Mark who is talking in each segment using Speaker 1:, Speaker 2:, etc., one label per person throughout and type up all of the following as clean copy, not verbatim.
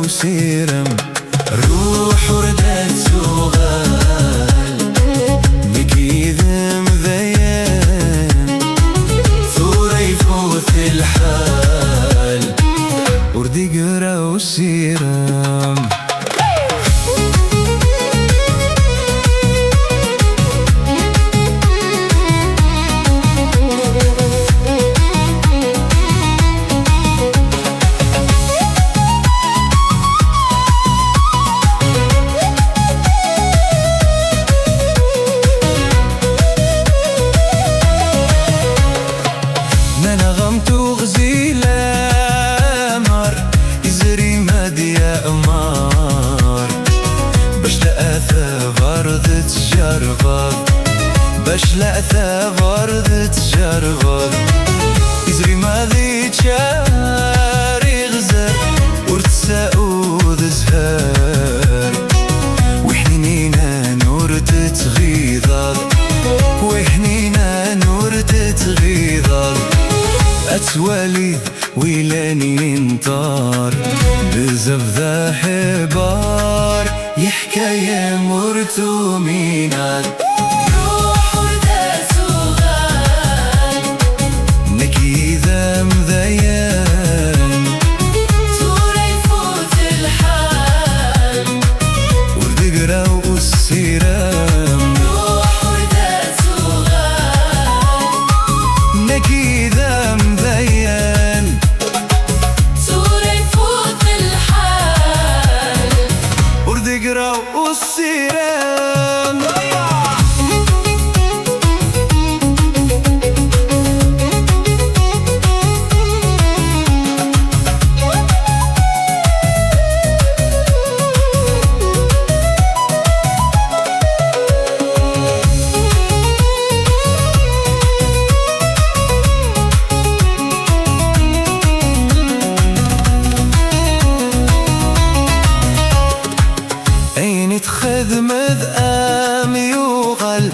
Speaker 1: وسيرم روح وردات سوغال مكيذم ذيان ثورة يفوت الحال وردي قرا وسيرم باش لا ثغر تجربض يزري ماذي تشاري غزر ورتساؤد زهر وحنينينا نور تتغيضض وحنينا نور تتغيضض أتواليد ويلاني انطار بزف ذا حبار يحكاية مرتومينات خذمذ آم يوغل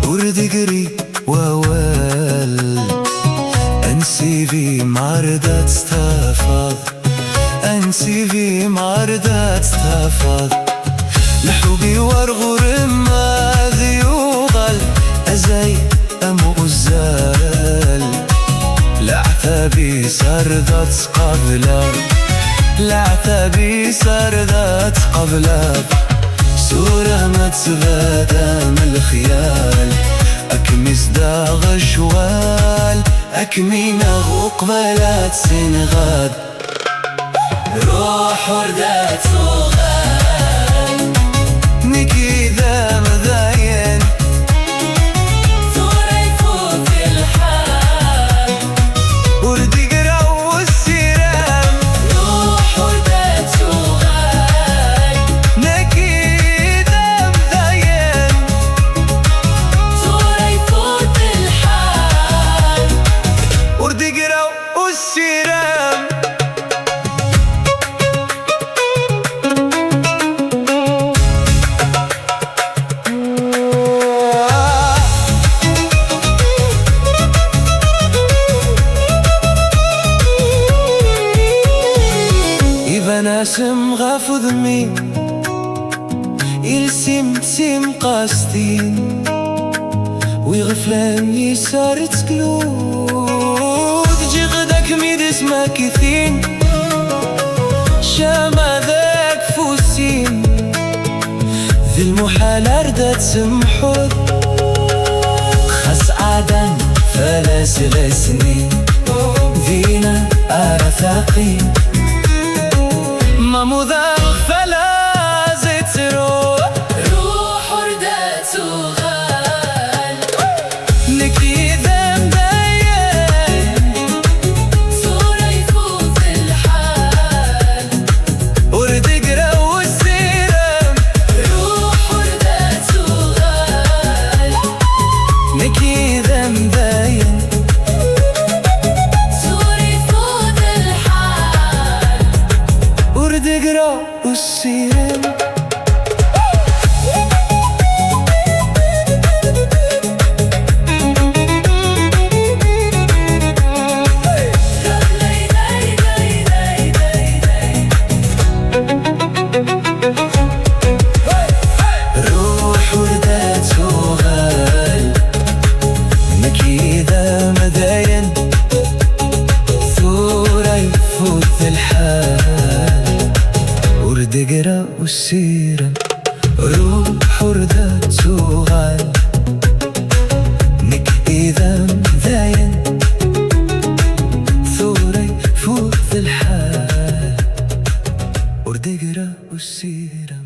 Speaker 1: ورد قري ووال أنسي في معرضة استفاض أنسي في معرضة استفاض لحوبي ورغر ماذ يوغل أزاي أمغزال لعثابي سردت قبلا لعثابي سردت قبلا سورة ما تسغادة من الخيال أكمس دا غشوال أكمينا وقبلات سنغاد روح وردات سوغال نكي ذا مذاين ثورة يفوت الحال وردي قرا والسيرام روح وردات سوغال نكي ناسم غافو ذمي يلسم تسم قاستين ويغفلان يسار تكلود جي غداك ميد اسما كثين شاما ذاك فوسين ذي المحال أردت سمحود خس عدن فلاسل سنين ذينا أرثاقين ما مذاق فلا زيت روح روح وردات سوغال نكي ذم دايان صورة يفوت الحال ورد قرا والسيرم روح وردات سوغال نكي ذم دايان تقرا والسيرم
Speaker 2: Hey!
Speaker 1: والسيرة روح وردات سوغال نك إذا مذاين ثوري فوق ذي الحال وردقرة والسيرة